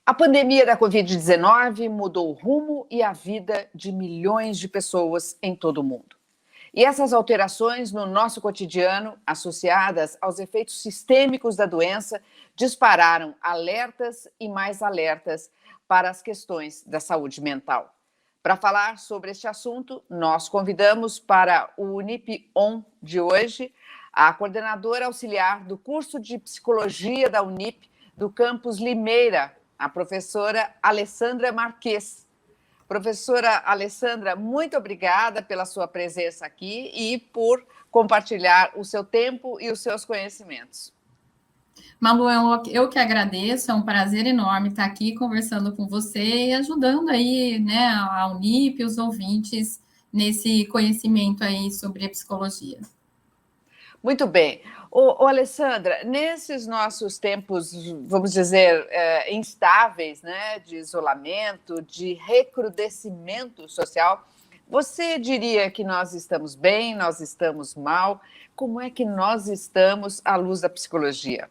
A pandemia da Covid-19 mudou o rumo e a vida de milhões de pessoas em todo o mundo. E essas alterações no nosso cotidiano, associadas aos efeitos sistêmicos da doença, dispararam alertas e mais alertas para as questões da saúde mental. Para falar sobre este assunto, nós convidamos para o Unip On de hoje a coordenadora auxiliar do curso de Psicologia da Unip, do campus Limeira, a professora Alessandra Marques. Professora Alessandra, muito obrigada pela sua presença aqui e por compartilhar o seu tempo e os seus conhecimentos. Malu, eu que agradeço, é um prazer enorme estar aqui conversando com você e ajudando aí, né, a Unip, os ouvintes, nesse conhecimento aí sobre a psicologia. Muito bem. Alessandra, nesses nossos tempos, vamos dizer, instáveis, né, de isolamento, de recrudescimento social, você diria que nós estamos bem, nós estamos mal? Como é que nós estamos à luz da psicologia?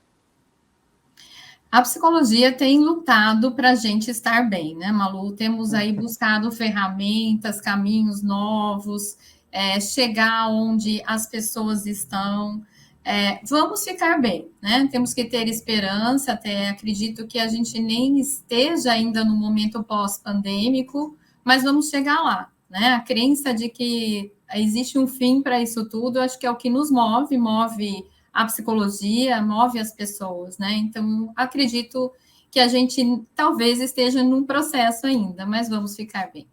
A psicologia tem lutado para a gente estar bem, né, Malu? Temos aí buscado ferramentas, caminhos novos, chegar onde as pessoas estão. Vamos ficar bem, né? Temos que ter esperança, até acredito que a gente nem esteja ainda no momento pós-pandêmico, mas vamos chegar lá, né? A crença de que existe um fim para isso tudo, acho que é o que nos move a psicologia, move as pessoas, né? Então, acredito que a gente talvez esteja num processo ainda, mas vamos ficar bem.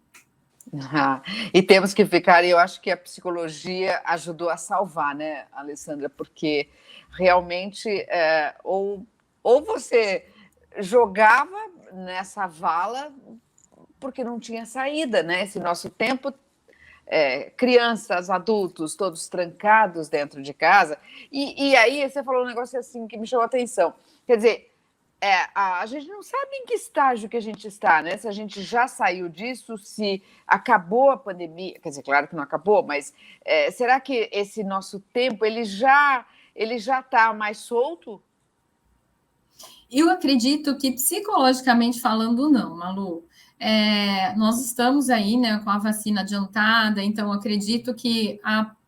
E temos que ficar, e eu acho que a psicologia ajudou a salvar, né, Alessandra? Porque realmente, ou você jogava nessa vala porque não tinha saída, né? Esse nosso tempo, crianças, adultos, todos trancados dentro de casa. E aí você falou um negócio assim que me chamou a atenção. Quer dizer, a gente não sabe em que estágio que a gente está, né? Se a gente já saiu disso, se acabou a pandemia, quer dizer, claro que não acabou, mas será que esse nosso tempo ele já está mais solto? Eu acredito que psicologicamente falando, não, Malu. Nós estamos aí, né, com a vacina adiantada, então acredito que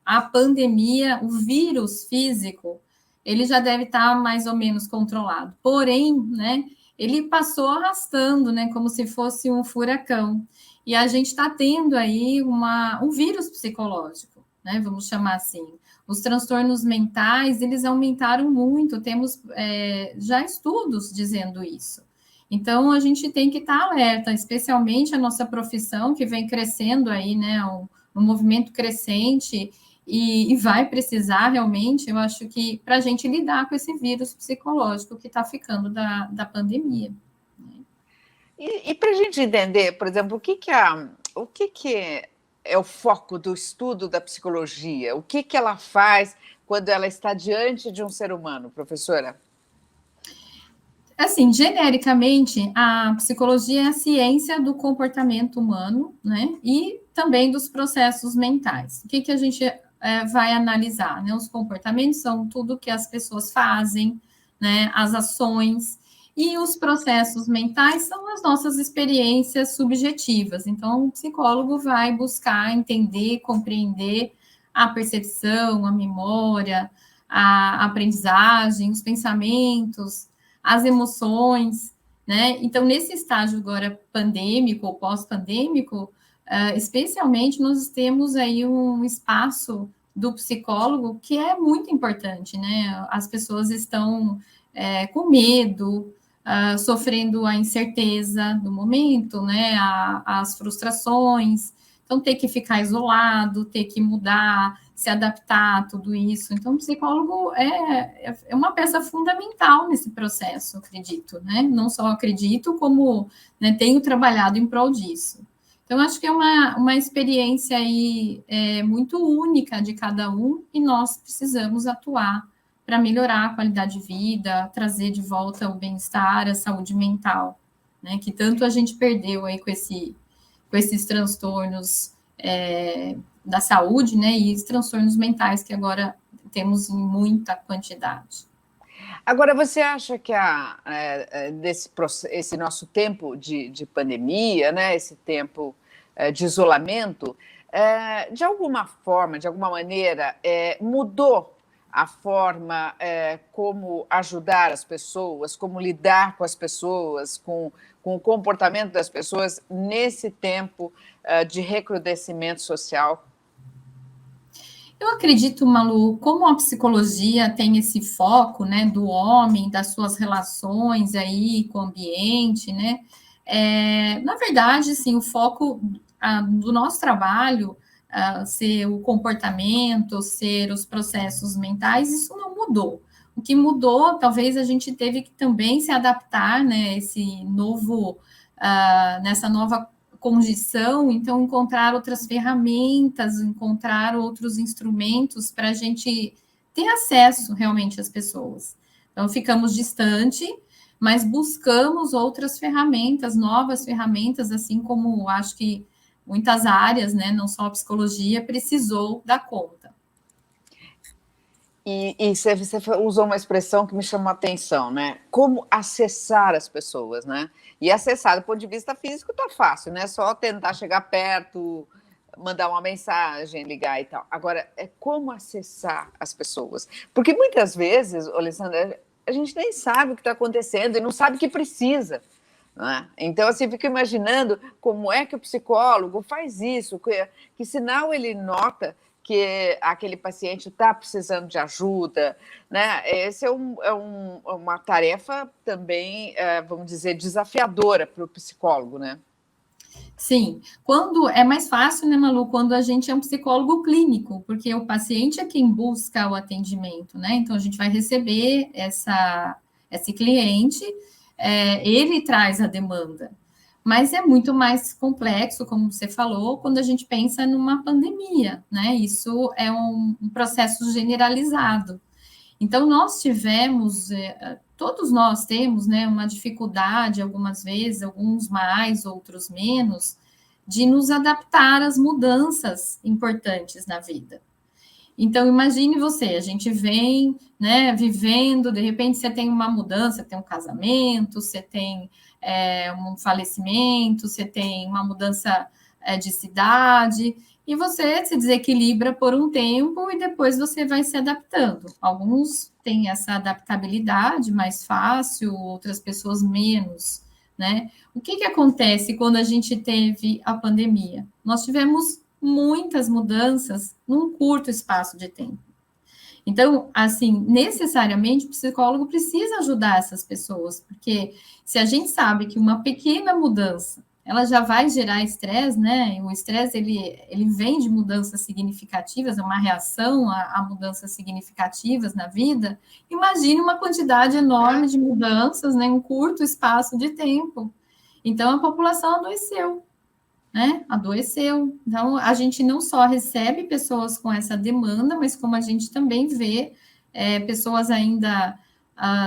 a pandemia, o vírus físico, ele já deve estar mais ou menos controlado. Porém, né, ele passou arrastando, né, como se fosse um furacão. E a gente está tendo aí um vírus psicológico, né, vamos chamar assim. Os transtornos mentais, eles aumentaram muito, temos já estudos dizendo isso. Então, a gente tem que estar alerta, especialmente a nossa profissão, que vem crescendo aí, né, um movimento crescente, e vai precisar realmente, eu acho que, para a gente lidar com esse vírus psicológico que está ficando da pandemia. E para a gente entender, por exemplo, o que é o foco do estudo da psicologia? O que ela faz quando ela está diante de um ser humano, professora? Assim, genericamente, a psicologia é a ciência do comportamento humano, né? E também dos processos mentais. O que a gente vai analisar? Né? Os comportamentos são tudo que as pessoas fazem, né? As ações. E os processos mentais são as nossas experiências subjetivas. Então, o psicólogo vai buscar entender, compreender a percepção, a memória, a aprendizagem, os pensamentos, as emoções, né? Então, nesse estágio agora pandêmico ou pós-pandêmico, especialmente, nós temos aí um espaço do psicólogo que é muito importante, né? As pessoas estão com medo, sofrendo a incerteza do momento, né? As frustrações, então ter que ficar isolado, ter que mudar, se adaptar a tudo isso. Então, o psicólogo é uma peça fundamental nesse processo, acredito, né? Não só acredito, como, né, tenho trabalhado em prol disso. Então, acho que é uma experiência aí muito única de cada um e nós precisamos atuar para melhorar a qualidade de vida, trazer de volta o bem-estar, a saúde mental, né? Que tanto a gente perdeu aí com esses transtornos da saúde, né, e os transtornos mentais que agora temos em muita quantidade. Agora, você acha que esse nosso tempo de pandemia, né, esse tempo de isolamento, de alguma forma, de alguma maneira, mudou a forma como ajudar as pessoas, como lidar com as pessoas, com o comportamento das pessoas nesse tempo de recrudescimento social? Eu acredito, Malu, como a psicologia tem esse foco, né, do homem, das suas relações aí com o ambiente, né, na verdade, sim, o foco do nosso trabalho, ser o comportamento, ser os processos mentais, isso não mudou. O que mudou, talvez a gente teve que também se adaptar, né, nessa nova condição, então encontrar outras ferramentas, encontrar outros instrumentos para a gente ter acesso realmente às pessoas. Então ficamos distante, mas buscamos outras ferramentas, novas ferramentas, assim como acho que muitas áreas, né, não só a psicologia, precisou dar conta. E você usou uma expressão que me chamou a atenção, né? Como acessar as pessoas, né? E acessar do ponto de vista físico tá fácil, né? Só tentar chegar perto, mandar uma mensagem, ligar e tal. Agora, é como acessar as pessoas. Porque muitas vezes, Alessandra, a gente nem sabe o que está acontecendo e não sabe que precisa. Né? Então, assim, fico imaginando como é que o psicólogo faz isso, que sinal ele nota que aquele paciente está precisando de ajuda, né? Essa uma tarefa também, vamos dizer, desafiadora para o psicólogo, né? Sim, quando é mais fácil, né, Malu, quando a gente é um psicólogo clínico, porque o paciente é quem busca o atendimento, né? Então a gente vai receber esse cliente, ele traz a demanda. Mas é muito mais complexo, como você falou, quando a gente pensa numa pandemia, né? Isso é um processo generalizado. Então, nós tivemos, todos nós temos, né, uma dificuldade, algumas vezes, alguns mais, outros menos, de nos adaptar às mudanças importantes na vida. Então, imagine você, a gente vem, né, vivendo, de repente você tem uma mudança, tem um casamento, você tem um falecimento, você tem uma mudança de cidade, e você se desequilibra por um tempo e depois você vai se adaptando. Alguns têm essa adaptabilidade mais fácil, outras pessoas menos, né? O que acontece quando a gente teve a pandemia? Nós tivemos muitas mudanças num curto espaço de tempo. Então, assim, necessariamente o psicólogo precisa ajudar essas pessoas, porque se a gente sabe que uma pequena mudança ela já vai gerar estresse, né? E o estresse ele vem de mudanças significativas, é uma reação a mudanças significativas na vida. Imagine uma quantidade enorme de mudanças, né, em um curto espaço de tempo. Então a população adoeceu, né? Adoeceu. Então, a gente não só recebe pessoas com essa demanda, mas como a gente também vê pessoas ainda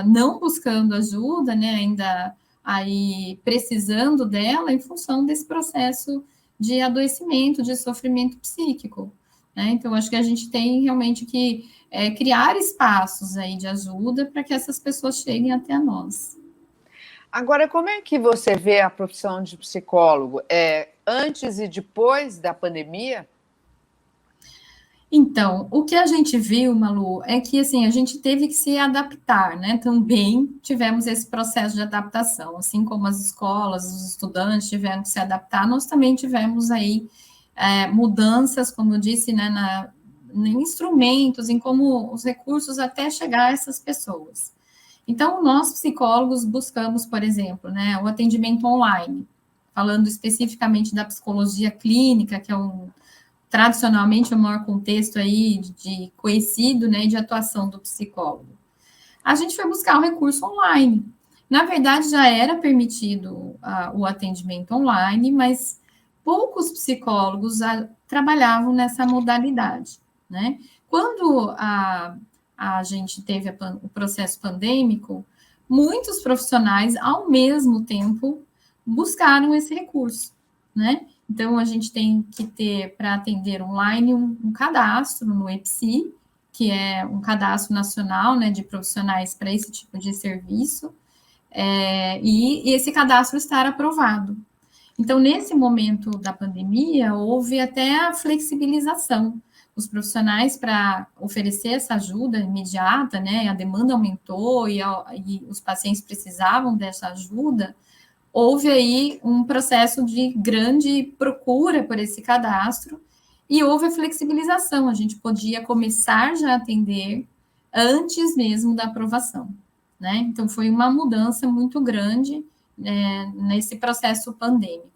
não buscando ajuda, né? Ainda aí precisando dela em função desse processo de adoecimento, de sofrimento psíquico. Né? Então, acho que a gente tem realmente que criar espaços aí de ajuda para que essas pessoas cheguem até nós. Agora, como é que você vê a profissão de psicólogo? Antes e depois da pandemia? Então, o que a gente viu, Malu, é que assim, a gente teve que se adaptar, né? Também tivemos esse processo de adaptação, assim como as escolas, os estudantes tiveram que se adaptar, nós também tivemos aí mudanças, como eu disse, né, em instrumentos, em como os recursos até chegar a essas pessoas. Então, nós psicólogos buscamos, por exemplo, né, o atendimento online, falando especificamente da psicologia clínica, que é tradicionalmente o maior contexto aí de conhecido, né, de atuação do psicólogo. A gente foi buscar um recurso online. Na verdade, já era permitido o atendimento online, mas poucos psicólogos trabalhavam nessa modalidade, né? Quando a gente teve o processo pandêmico, muitos profissionais, ao mesmo tempo, buscaram esse recurso, né? Então, a gente tem que ter, para atender online, um cadastro no EPSI, que é um cadastro nacional, né, de profissionais para esse tipo de serviço, e esse cadastro estar aprovado. Então, nesse momento da pandemia, houve até a flexibilização. Os profissionais, para oferecer essa ajuda imediata, né, a demanda aumentou e os pacientes precisavam dessa ajuda, houve aí um processo de grande procura por esse cadastro e houve a flexibilização. A gente podia começar já a atender antes mesmo da aprovação, né? Então, foi uma mudança muito grande, nesse processo pandêmico.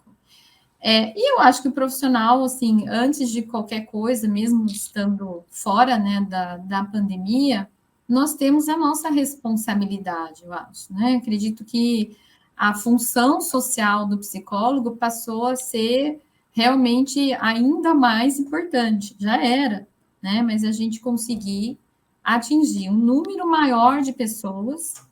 E eu acho que o profissional, assim, antes de qualquer coisa, mesmo estando fora, né, da pandemia, nós temos a nossa responsabilidade, eu acho, né? Acredito que a função social do psicólogo passou a ser realmente ainda mais importante, já era, né? Mas a gente conseguir atingir um número maior de pessoas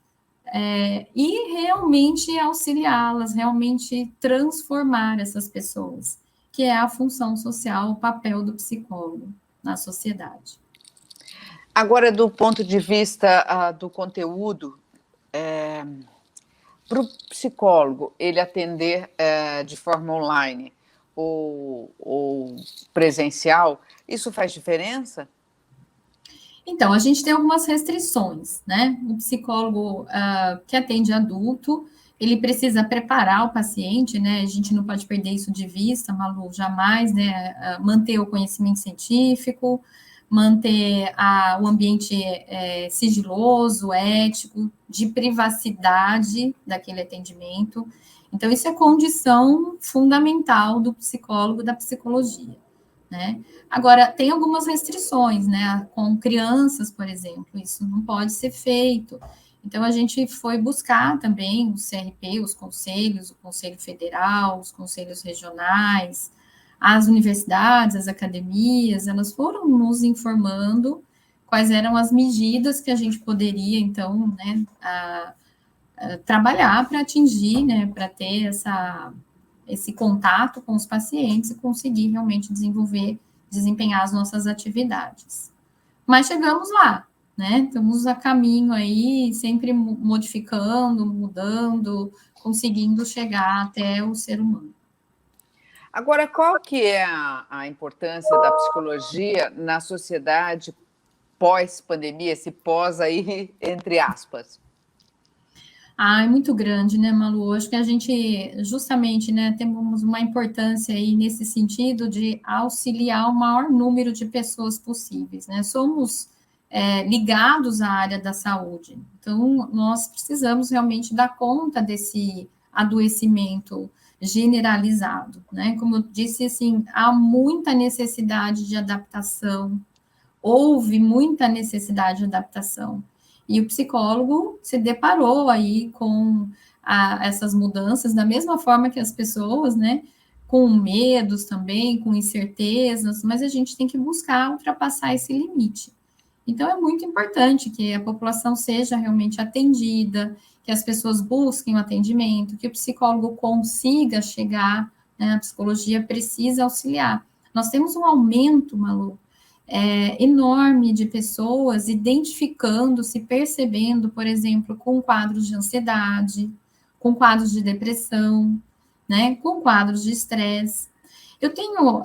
e realmente auxiliá-las, realmente transformar essas pessoas, que é a função social, o papel do psicólogo na sociedade. Agora, do ponto de vista do conteúdo, para o psicólogo ele atender de forma online ou presencial, isso faz diferença? Então, a gente tem algumas restrições, né? O psicólogo que atende adulto, ele precisa preparar o paciente, né? A gente não pode perder isso de vista, Malu, jamais, né? Manter o conhecimento científico, manter o ambiente sigiloso, ético, de privacidade daquele atendimento. Então, isso é condição fundamental do psicólogo, da psicologia, né? Agora, tem algumas restrições, né? Com crianças, por exemplo, isso não pode ser feito. Então, a gente foi buscar também o CRP, os conselhos, o Conselho Federal, os conselhos regionais, as universidades, as academias, elas foram nos informando quais eram as medidas que a gente poderia, então, né, trabalhar para atingir, né, para ter esse contato com os pacientes e conseguir realmente desempenhar as nossas atividades. Mas chegamos lá, né? Estamos a caminho aí, sempre modificando, mudando, conseguindo chegar até o ser humano. Agora, qual que é a importância da psicologia na sociedade pós-pandemia, esse pós aí, entre aspas? É muito grande, né, Malu? Acho que a gente, justamente, né, temos uma importância aí nesse sentido de auxiliar o maior número de pessoas possíveis, né? Somos ligados à área da saúde, então nós precisamos realmente dar conta desse adoecimento generalizado, né? Como eu disse, assim, há muita necessidade de adaptação, houve muita necessidade de adaptação. E o psicólogo se deparou aí com essas mudanças, da mesma forma que as pessoas, né, com medos também, com incertezas, mas a gente tem que buscar ultrapassar esse limite. Então, é muito importante que a população seja realmente atendida, que as pessoas busquem o atendimento, que o psicólogo consiga chegar, né, a psicologia precisa auxiliar. Nós temos um aumento, Malu, enorme de pessoas identificando-se, percebendo, por exemplo, com quadros de ansiedade, com quadros de depressão, né, com quadros de estresse. Eu tenho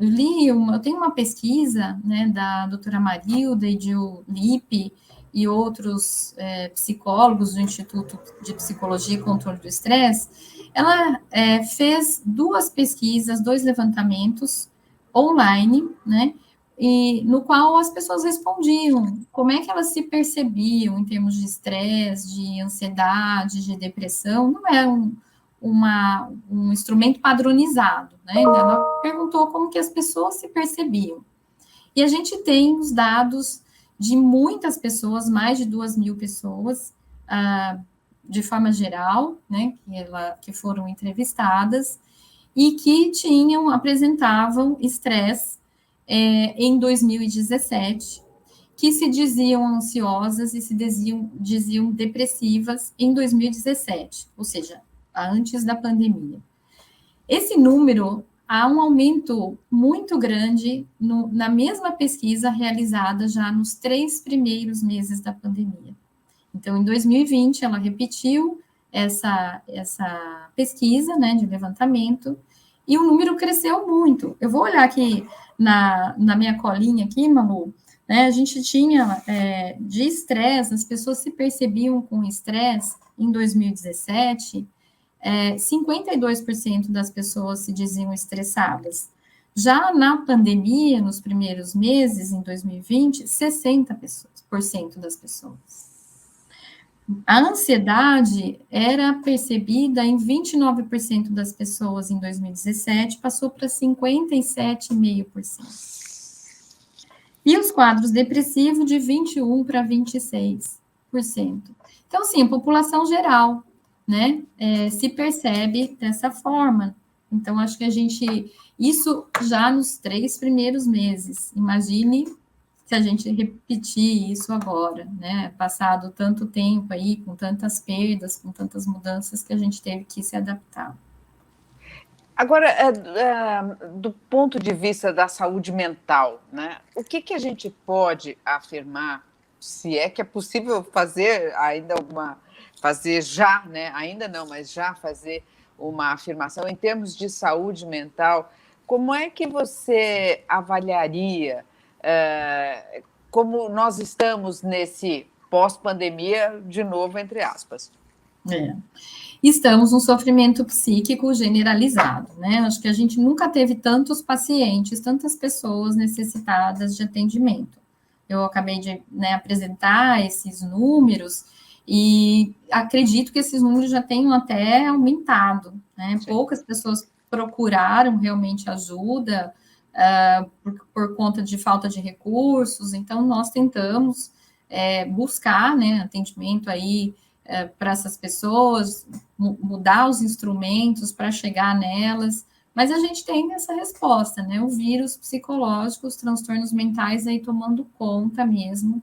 eu tenho uma pesquisa, né, da doutora Marilda e de Lippe e outros psicólogos do Instituto de Psicologia e Controle do Estresse. Ela fez 2 pesquisas, 2 levantamentos online, né, e no qual as pessoas respondiam como é que elas se percebiam em termos de estresse, de ansiedade, de depressão. Não é um instrumento padronizado, né? Ela perguntou como que as pessoas se percebiam. E a gente tem os dados de muitas pessoas, mais de 2.000 pessoas, de forma geral, né, que foram entrevistadas, e que apresentavam estresse em 2017, que se diziam ansiosas e se diziam depressivas em 2017, ou seja, antes da pandemia. Esse número há um aumento muito grande na mesma pesquisa realizada já nos 3 primeiros meses da pandemia. Então, em 2020, ela repetiu essa pesquisa, né, de levantamento, e o número cresceu muito. Eu vou olhar aqui na minha colinha aqui, Malu, né, a gente tinha de estresse, as pessoas se percebiam com estresse em 2017, 52% das pessoas se diziam estressadas. Já na pandemia, nos primeiros meses, em 2020, 60% das pessoas. A ansiedade era percebida em 29% das pessoas em 2017, passou para 57,5%. E os quadros depressivos de 21% para 26%. Então, assim, a população geral, né, se percebe dessa forma. Então, acho que isso já nos 3 primeiros meses. Imagine se a gente repetir isso agora, né? Passado tanto tempo aí, com tantas perdas, com tantas mudanças que a gente teve que se adaptar. Agora, do ponto de vista da saúde mental, né? O que a gente pode afirmar, se é que é possível fazer fazer já, né? Ainda não, mas já fazer uma afirmação em termos de saúde mental, como é que você avaliaria como nós estamos nesse pós-pandemia, de novo, entre aspas? Estamos num sofrimento psíquico generalizado, né? Acho que a gente nunca teve tantos pacientes, tantas pessoas necessitadas de atendimento. Eu acabei de, né, apresentar esses números e acredito que esses números já tenham até aumentado, né? Sim. Poucas pessoas procuraram realmente ajuda por conta de falta de recursos, então nós tentamos buscar, né, atendimento aí para essas pessoas, mudar os instrumentos para chegar nelas, mas a gente tem essa resposta, né? O vírus psicológico, os transtornos mentais aí tomando conta mesmo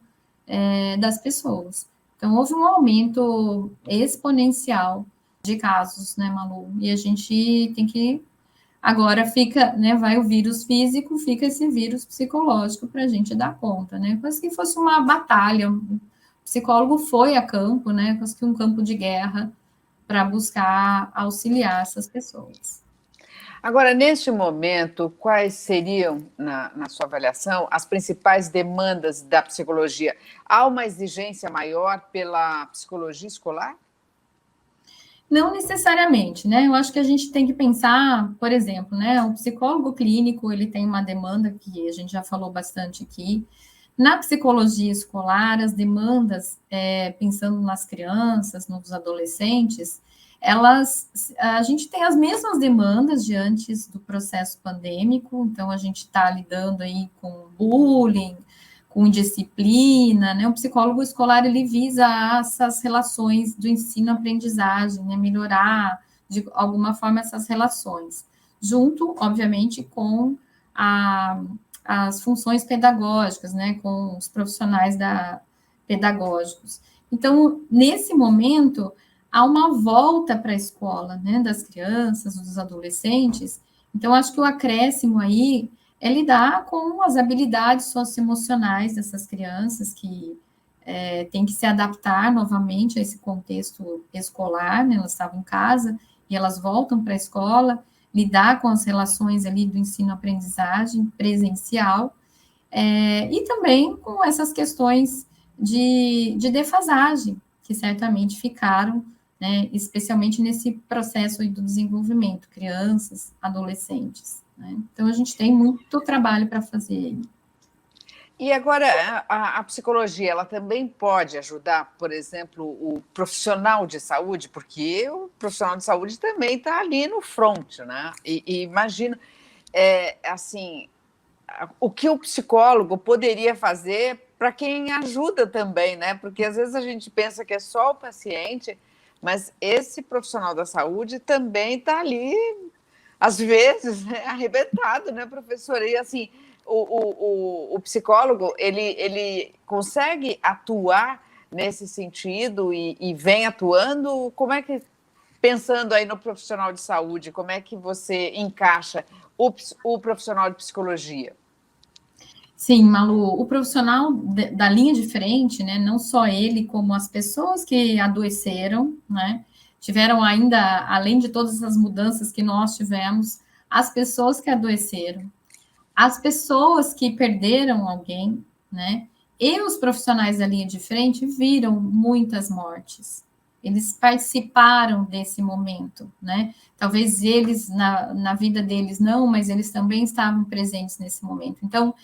das pessoas. Então, houve um aumento exponencial de casos, né, Malu? E a gente tem que. Agora fica, né? Vai o vírus físico, fica esse vírus psicológico para a gente dar conta, né? Como se fosse uma batalha. O psicólogo foi a campo, né? Quase que um campo de guerra para buscar auxiliar essas pessoas. Agora, neste momento, quais seriam, na sua avaliação, as principais demandas da psicologia? Há uma exigência maior pela psicologia escolar? Não necessariamente, né? Eu acho que a gente tem que pensar, por exemplo, né? O psicólogo clínico, ele tem uma demanda que a gente já falou bastante aqui. Na psicologia escolar, as demandas, pensando nas crianças, nos adolescentes, a gente tem as mesmas demandas de antes do processo pandêmico, então a gente está lidando aí com bullying, com disciplina, né? O psicólogo escolar, ele visa essas relações do ensino-aprendizagem, né? Melhorar, de alguma forma, essas relações, junto, obviamente, com as funções pedagógicas, né? Com os profissionais pedagógicos. Então, nesse momento, há uma volta para a escola, né? Das crianças, dos adolescentes. Então, acho que o acréscimo aí é lidar com as habilidades socioemocionais dessas crianças que têm que se adaptar novamente a esse contexto escolar, né? Elas estavam em casa e elas voltam para a escola, lidar com as relações ali do ensino-aprendizagem presencial, e também com essas questões de defasagem, que certamente ficaram, né, especialmente nesse processo do desenvolvimento, crianças, adolescentes. Né? Então, a gente tem muito trabalho para fazer. E agora, a psicologia, ela também pode ajudar, por exemplo, o profissional de saúde, porque o profissional de saúde também está ali no front, né? E imagino, assim, o que o psicólogo poderia fazer para quem ajuda também, né? Porque às vezes a gente pensa que é só o paciente, mas esse profissional da saúde também está ali, às vezes, né, arrebentado, né, professora? E assim, o psicólogo, ele consegue atuar nesse sentido e vem atuando? Como é que Pensando aí no profissional de saúde, como é que você encaixa o profissional de psicologia? Sim, Malu, o profissional da linha de frente, né, não só ele, como as pessoas que adoeceram, né, tiveram ainda, além de todas essas mudanças que nós tivemos, as pessoas que adoeceram, as pessoas que perderam alguém, né, e os profissionais da linha de frente viram muitas mortes. Eles participaram desse momento, né? Talvez eles, na vida deles, não, mas eles também estavam presentes nesse momento. Então,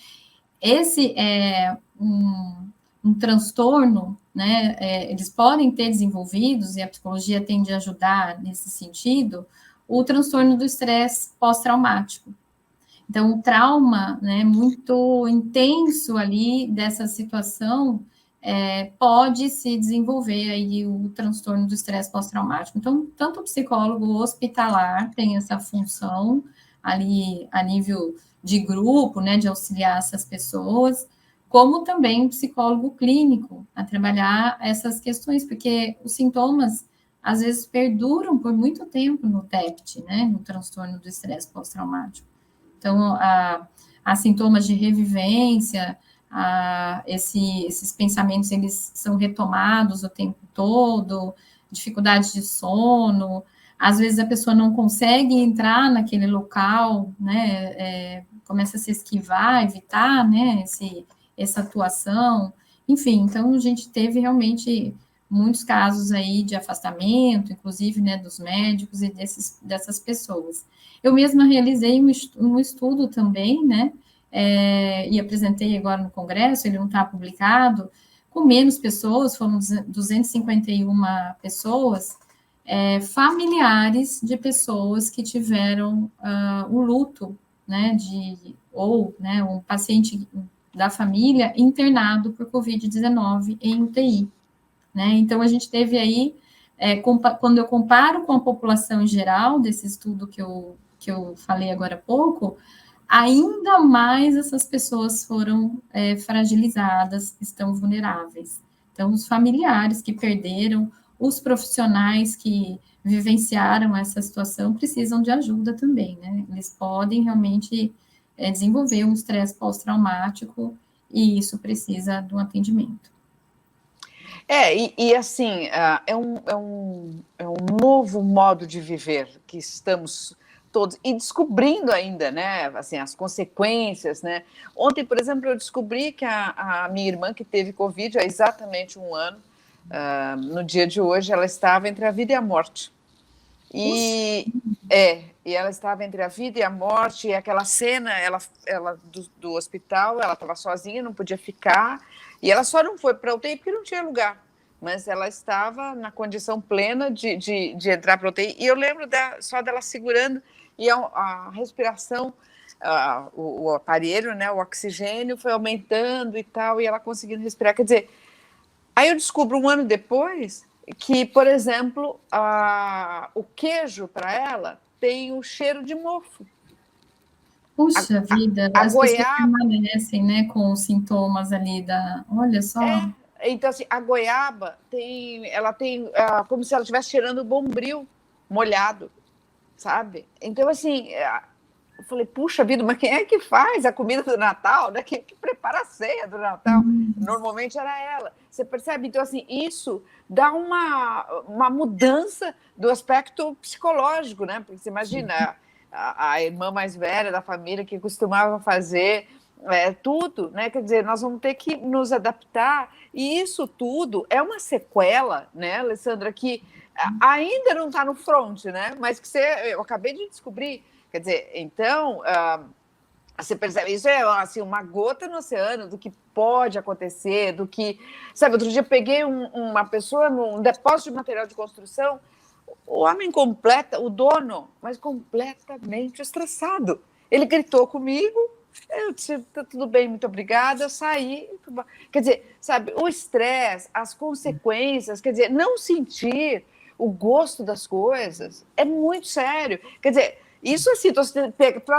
esse é um transtorno, né? Eles podem ter desenvolvidos, e a psicologia tende a ajudar nesse sentido, o transtorno do estresse pós-traumático. Então, o trauma, né, muito intenso ali dessa situação, pode se desenvolver aí o transtorno do estresse pós-traumático. Então, tanto o psicólogo hospitalar tem essa função ali a nível de grupo, né, de auxiliar essas pessoas, como também o psicólogo clínico a trabalhar essas questões, porque os sintomas às vezes perduram por muito tempo no TEPT, né, no transtorno do estresse pós-traumático. Então, há sintomas de revivência, esses pensamentos, eles são retomados o tempo todo, dificuldade de sono, às vezes a pessoa não consegue entrar naquele local, né, começa a se esquivar, evitar, né, essa atuação, enfim, então a gente teve realmente muitos casos aí de afastamento, inclusive, né, dos médicos e dessas pessoas. Eu mesma realizei um estudo também, né, e apresentei agora no congresso, ele não está publicado, com menos pessoas, foram 251 pessoas, familiares de pessoas que tiveram um luto, né, ou né, um paciente da família internado por Covid-19 em UTI. Né? Então, a gente teve aí, quando eu comparo com a população em geral, desse estudo que eu falei agora há pouco, ainda mais essas pessoas foram fragilizadas, estão vulneráveis. Então, os familiares que perderam, os profissionais que vivenciaram essa situação precisam de ajuda também, né? Eles podem realmente desenvolver um estresse pós-traumático e isso precisa de um atendimento. E assim, é um novo modo de viver que estamos todos, e descobrindo ainda, né, assim, as consequências, né. Ontem, por exemplo, eu descobri que a minha irmã, que teve Covid há exatamente 1 ano, no dia de hoje, ela estava entre a vida e a morte. E ela estava entre a vida e a morte, e aquela cena, ela do hospital, ela estava sozinha, não podia ficar, e ela só não foi para a UTI porque não tinha lugar, mas ela estava na condição plena de entrar para a UTI, e eu lembro só dela segurando, e a respiração, o aparelho, né, o oxigênio foi aumentando e tal, e ela conseguindo respirar, quer dizer, aí eu descubro 1 ano depois que, por exemplo, o queijo para ela tem o cheiro de mofo. Puxa vida, a as pessoas goiaba permanecem, né, com os sintomas ali olha só. Então, assim, a goiaba ela tem como se ela estivesse cheirando bombril molhado, sabe? Então, assim, eu falei, puxa vida, mas quem é que faz a comida do Natal, né? Quem é que prepara a ceia do Natal? Normalmente era ela. Você percebe? Então, assim, isso dá uma mudança do aspecto psicológico, né? Porque você imagina a irmã mais velha da família que costumava fazer tudo, né? Quer dizer, nós vamos ter que nos adaptar, e isso tudo é uma sequela, né, Alessandra, que ainda não está no front, né? Mas que eu acabei de descobrir. Quer dizer, então, você percebe, isso é assim, uma gota no oceano do que pode acontecer, do que... Sabe, outro dia eu peguei uma pessoa num depósito de material de construção, o homem o dono, mas completamente estressado. Ele gritou comigo, eu disse, tá tudo bem, muito obrigada, eu saí. Quer dizer, sabe, o estresse, as consequências, quer dizer, não sentir o gosto das coisas é muito sério. Quer dizer, isso assim,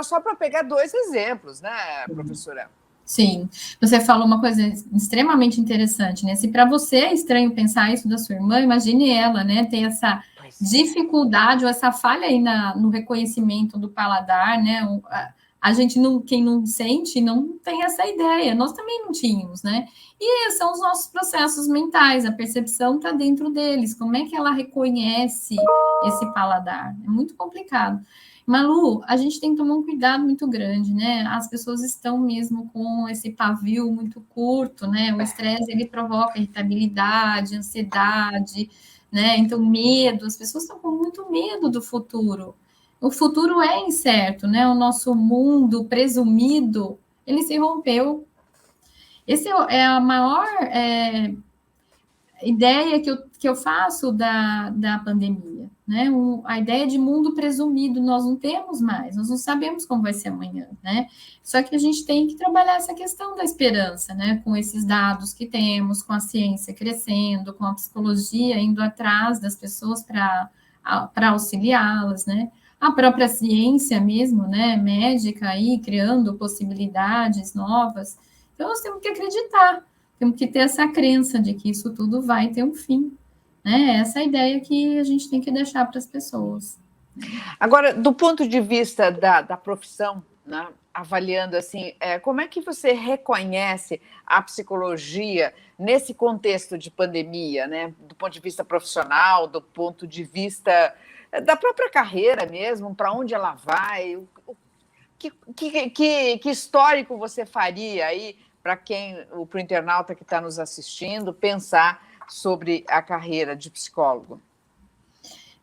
só para pegar 2 exemplos, né, professora? Sim, você falou uma coisa extremamente interessante, né? Se para você é estranho pensar isso da sua irmã, imagine ela, né? Ter dificuldade ou essa falha aí no reconhecimento do paladar, né? A gente não, quem não sente, não tem essa ideia. Nós também não tínhamos, né? E são os nossos processos mentais, a percepção está dentro deles. Como é que ela reconhece esse paladar? É muito complicado. Malu, a gente tem que tomar um cuidado muito grande, né? As pessoas estão mesmo com esse pavio muito curto, né? O estresse, ele provoca irritabilidade, ansiedade, né? Então, medo, as pessoas estão com muito medo do futuro. O futuro é incerto, né? O nosso mundo presumido, ele se rompeu. Esse é a maior ideia que eu faço da pandemia, né? A ideia de mundo presumido, nós não temos mais, nós não sabemos como vai ser amanhã, né? Só que a gente tem que trabalhar essa questão da esperança, né? Com esses dados que temos, com a ciência crescendo, com a psicologia indo atrás das pessoas para auxiliá-las, né? A própria ciência mesmo, né? Médica aí, criando possibilidades novas. Então, nós temos que acreditar, temos que ter essa crença de que isso tudo vai ter um fim, né? Essa é a ideia que a gente tem que deixar para as pessoas. Agora, do ponto de vista da profissão, né, avaliando assim, como é que você reconhece a psicologia nesse contexto de pandemia, né? Do ponto de vista profissional, do ponto de vista da própria carreira mesmo, para onde ela vai, que histórico você faria aí para o internauta que está nos assistindo, pensar sobre a carreira de psicólogo?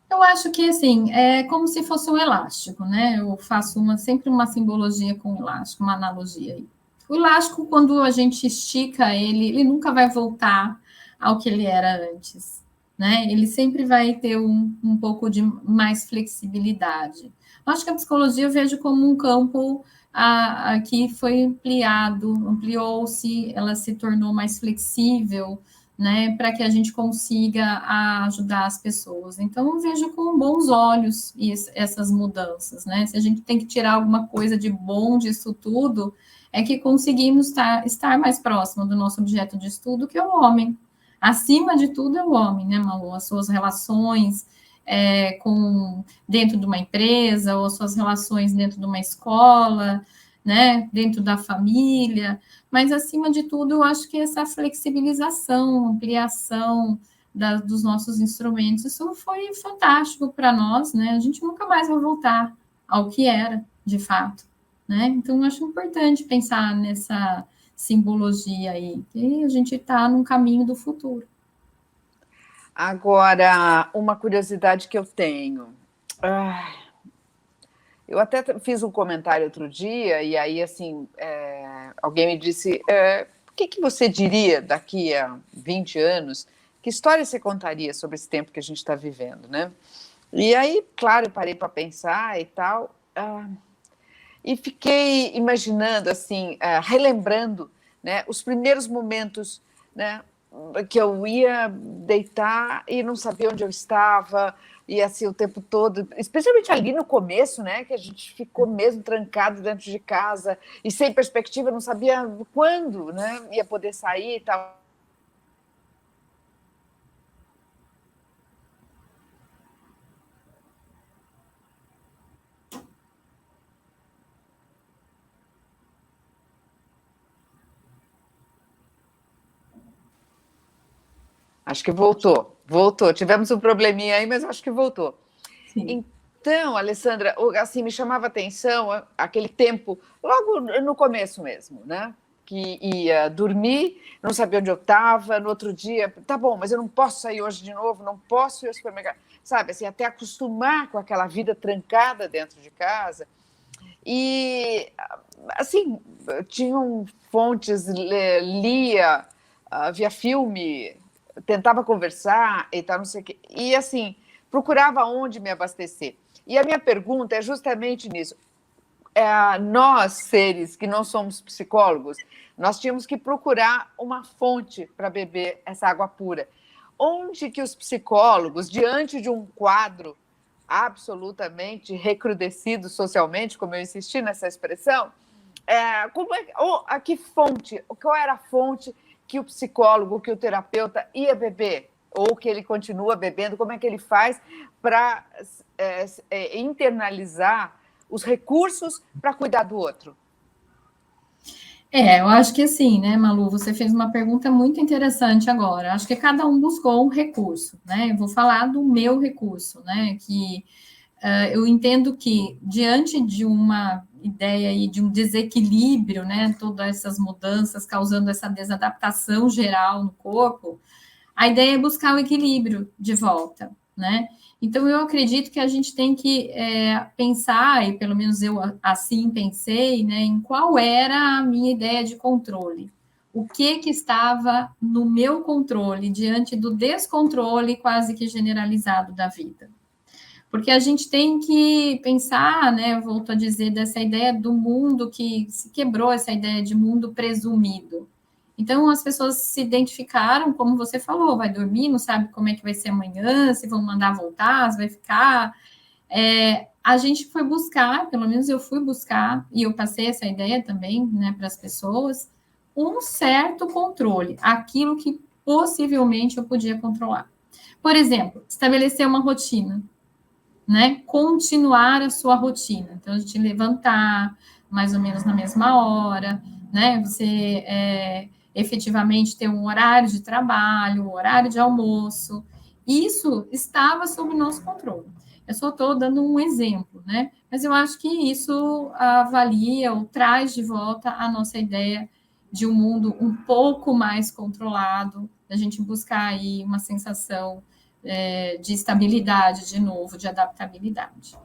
Eu acho que, assim, é como se fosse um elástico, né? Eu faço sempre uma simbologia com o elástico, uma analogia aí. O elástico, quando a gente estica ele nunca vai voltar ao que ele era antes, né? Ele sempre vai ter um pouco de mais flexibilidade. Eu acho que a psicologia eu vejo como um campo que foi ampliou-se, ela se tornou mais flexível, né, para que a gente consiga ajudar as pessoas. Então, eu vejo com bons olhos essas mudanças, né? Se a gente tem que tirar alguma coisa de bom disso tudo, é que conseguimos estar mais próximo do nosso objeto de estudo, que é o homem. Acima de tudo é o homem, né, Malu? As suas relações dentro de uma empresa, ou as suas relações dentro de uma escola, né, dentro da família, mas, acima de tudo, eu acho que essa flexibilização, ampliação dos nossos instrumentos, isso foi fantástico para nós, né? A gente nunca mais vai voltar ao que era, de fato, né? Então, eu acho importante pensar nessa simbologia aí, que a gente está num caminho do futuro. Agora, uma curiosidade que eu tenho. Eu até fiz um comentário outro dia, e aí, assim, alguém me disse, o que você diria daqui a 20 anos? Que história você contaria sobre esse tempo que a gente está vivendo, né? E aí, claro, eu parei para pensar e tal, e fiquei imaginando, assim, relembrando, né, os primeiros momentos, né, que eu ia deitar e não sabia onde eu estava, e assim o tempo todo, especialmente ali no começo, né, que a gente ficou mesmo trancado dentro de casa e sem perspectiva, não sabia quando, né, ia poder sair e tal. Acho que voltou. Tivemos um probleminha aí, mas acho que voltou. Sim. Então, Alessandra, assim, me chamava a atenção aquele tempo, logo no começo mesmo, né? Que ia dormir, não sabia onde eu estava, no outro dia, tá bom, mas eu não posso sair hoje de novo, não posso ir ao supermercado, sabe? Assim, até acostumar com aquela vida trancada dentro de casa. E, assim, tinham fontes, lia, via filme, tentava conversar e tal, não sei o quê. E, assim, procurava onde me abastecer. E a minha pergunta é justamente nisso. Nós, seres que não somos psicólogos, nós tínhamos que procurar uma fonte para beber essa água pura. Onde que os psicólogos, diante de um quadro absolutamente recrudescido socialmente, como eu insisti nessa expressão, qual era a fonte que o psicólogo, que o terapeuta ia beber? ou que ele continua bebendo? Como é que ele faz para internalizar os recursos para cuidar do outro? Eu acho que assim, né, Malu, você fez uma pergunta muito interessante agora. Acho que cada um buscou um recurso, né? Eu vou falar do meu recurso, né? Que eu entendo que diante de uma ideia aí de um desequilíbrio, né? Todas essas mudanças causando essa desadaptação geral no corpo, a ideia é buscar o equilíbrio de volta, né? Então, eu acredito que a gente tem que pensar, e pelo menos eu assim pensei, né, em qual era a minha ideia de controle. O que estava no meu controle diante do descontrole quase que generalizado da vida. Porque a gente tem que pensar, né, volto a dizer, dessa ideia do mundo que se quebrou, essa ideia de mundo presumido. Então, as pessoas se identificaram, como você falou, vai dormir, não sabe como é que vai ser amanhã, se vão mandar voltar, se vai ficar. A gente foi buscar, pelo menos eu fui buscar, e eu passei essa ideia também, né, para as pessoas, um certo controle, aquilo que possivelmente eu podia controlar. Por exemplo, estabelecer uma rotina, né? Continuar a sua rotina. Então, a gente levantar mais ou menos na mesma hora, né? Você efetivamente ter um horário de trabalho, um horário de almoço. Isso estava sob nosso controle. Eu só estou dando um exemplo, né? Mas eu acho que isso avalia ou traz de volta a nossa ideia de um mundo um pouco mais controlado, da gente buscar aí uma sensação de estabilidade, de novo, de adaptabilidade.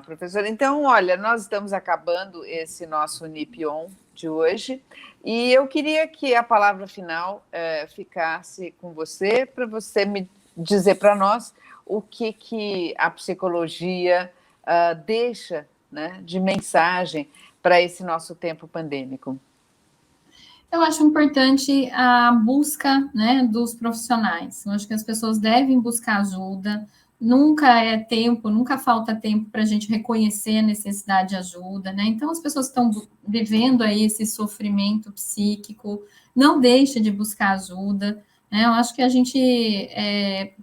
Professora, então, olha, nós estamos acabando esse nosso NIP-ON de hoje, e eu queria que a palavra final ficasse com você, para você me dizer para nós o que a psicologia deixa, né, de mensagem para esse nosso tempo pandêmico. Eu acho importante a busca, né, dos profissionais. Eu acho que as pessoas devem buscar ajuda. Nunca é tempo, nunca falta tempo para a gente reconhecer a necessidade de ajuda, né? Então, as pessoas estão vivendo aí esse sofrimento psíquico, não deixe de buscar ajuda, né? Eu acho que a gente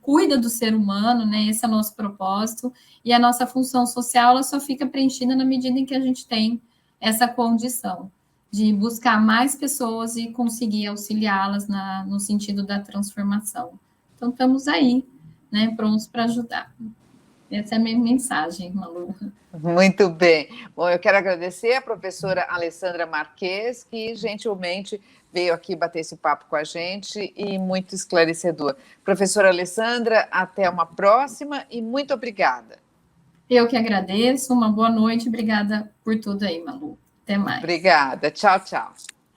cuida do ser humano, né? Esse é o nosso propósito, e a nossa função social, ela só fica preenchida na medida em que a gente tem essa condição de buscar mais pessoas e conseguir auxiliá-las no sentido da transformação. Então, estamos aí, né, prontos para ajudar. Essa é a minha mensagem, Malu. Muito bem. Bom, eu quero agradecer a professora Alessandra Marques, que gentilmente veio aqui bater esse papo com a gente e muito esclarecedor. Professora Alessandra, até uma próxima e muito obrigada. Eu que agradeço, uma boa noite, obrigada por tudo aí, Malu. Até mais. Obrigada. Tchau, tchau.